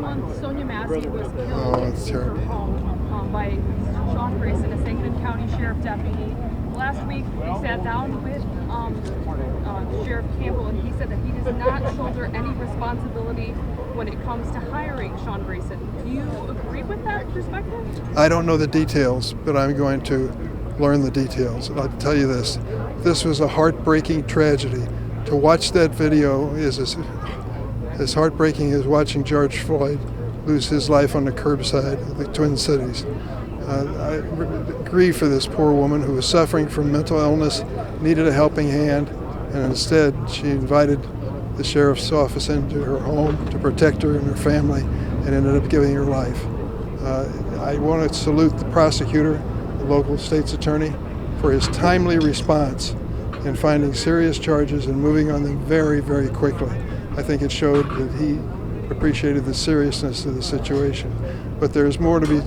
month, Sonya Massey was killed that's in her terrible. home by Sean Grayson, a Sangamon County Sheriff deputy. Last week, we sat down with Sheriff Campbell, and he said that he does not shoulder any responsibility when it comes to hiring Sean Grayson. Do you agree with that perspective? I don't know the details, but I'm going to learn the details. I'll tell you this. This was a heartbreaking tragedy. To watch that video is as heartbreaking as watching George Floyd lose his life on the curbside of the Twin Cities. I grieve for this poor woman who was suffering from mental illness, needed a helping hand, and instead she invited the sheriff's office into her home to protect her and her family and ended up giving her life. I want to salute the prosecutor, the local state's attorney, for his timely response in finding serious charges and moving on them very, very quickly. I think it showed that he appreciated the seriousness of the situation. But there's more to be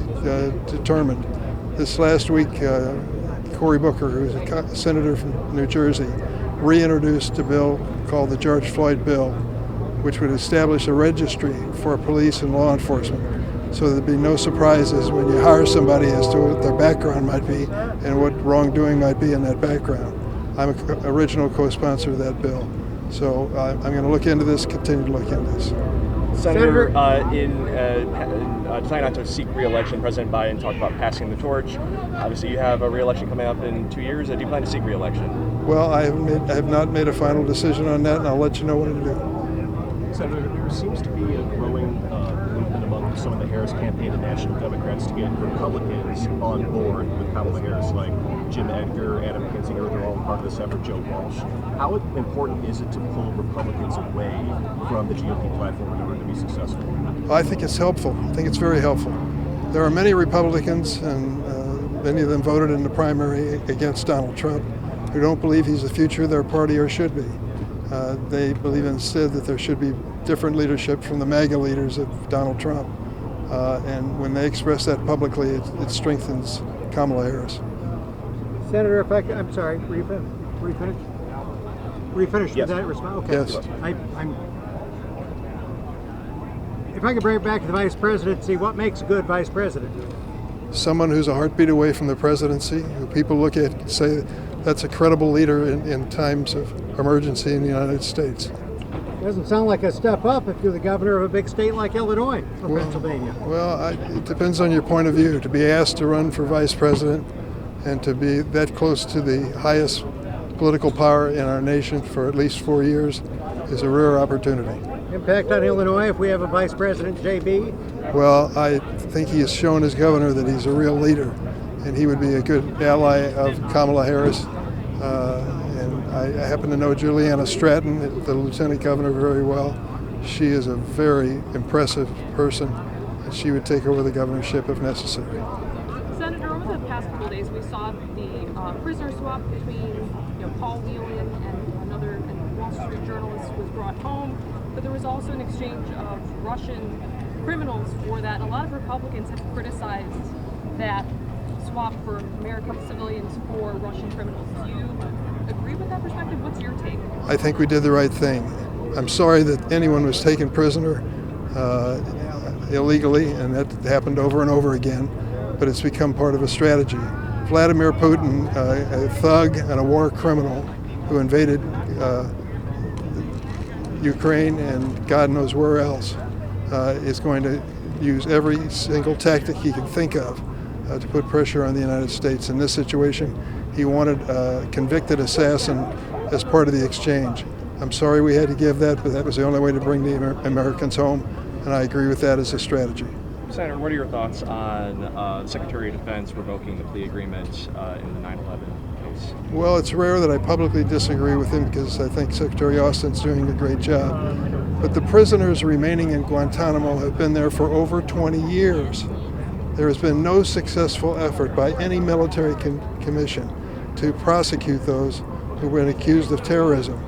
determined. This last week, Cory Booker, who's a senator from New Jersey, reintroduced a bill called the George Floyd Bill, which would establish a registry for police and law enforcement, so there'd be no surprises when you hire somebody as to what their background might be and what wrongdoing might be in that background. I'm an original co-sponsor of that bill. So I'm going to look into this, continue to look into this. Senator, in deciding not to seek re-election, President Biden talked about passing the torch. Obviously, you have a re-election coming up in 2 years. Do you plan to seek re-election? Well, I have not made a final decision on that, and I'll let you know when to do. Senator, there seems to be a growing movement among some of the Harris campaign and national Democrats to get Republicans on board with Kamala Harris, like Jim Edgar, Adam Kinzinger. They're all part of this effort, Joe Walsh. How important is it to pull Republicans away from the GOP platform in order to be successful? I think it's helpful. I think it's very helpful. There are many Republicans, and many of them voted in the primary against Donald Trump, who don't believe he's the future of their party or should be. They believe instead that there should be different leadership from the MAGA leaders of Donald Trump. And when they express that publicly, it strengthens Kamala Harris. Senator, if I'm sorry, were you finished? Were you finished Yes. with that response? Okay. Yes. If I could bring it back to the vice presidency, what makes a good vice president? Someone who's a heartbeat away from the presidency, who people look at and say that's a credible leader in times of emergency in the United States. Doesn't sound like a step up if you're the governor of a big state like Illinois or Pennsylvania. Well, it depends on your point of view. To be asked to run for vice president and to be that close to the highest political power in our nation for at least 4 years is a rare opportunity. Impact on Illinois if we have a vice president, JB? Well, I think he has shown as governor that he's a real leader, and he would be a good ally of Kamala Harris. And I happen to know Juliana Stratton, the lieutenant governor, very well. She is a very impressive person, and she would take over the governorship if necessary. Senator, over the past couple of days, we saw the prisoner swap between Paul Whelan and another Wall Street journalist was brought home, but there was also an exchange of Russian criminals for that. A lot of Republicans have criticized that swap for American civilians for Russian criminals. Do you agree with that perspective? What's your take? I think we did the right thing. I'm sorry that anyone was taken prisoner illegally, and that happened over and over again, but it's become part of a strategy. Vladimir Putin, a thug and a war criminal who invaded Ukraine and God knows where else, is going to use every single tactic he can think of to put pressure on the United States. In this situation, he wanted a convicted assassin as part of the exchange. I'm sorry we had to give that, but that was the only way to bring the Americans home, and I agree with that as a strategy. Senator, what are your thoughts on the Secretary of Defense revoking the plea agreement in the 9/11 case? Well, it's rare that I publicly disagree with him because I think Secretary Austin's doing a great job. But the prisoners remaining in Guantanamo have been there for over 20 years. There has been no successful effort by any military commission to prosecute those who have been accused of terrorism.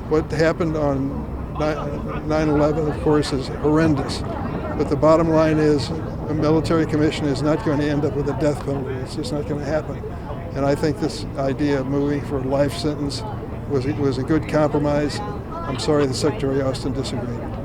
What happened on 9/11, of course, is horrendous. But the bottom line is a military commission is not going to end up with a death penalty. It's just not going to happen. And I think this idea of moving for a life sentence was a good compromise. I'm sorry that Secretary Austin disagreed.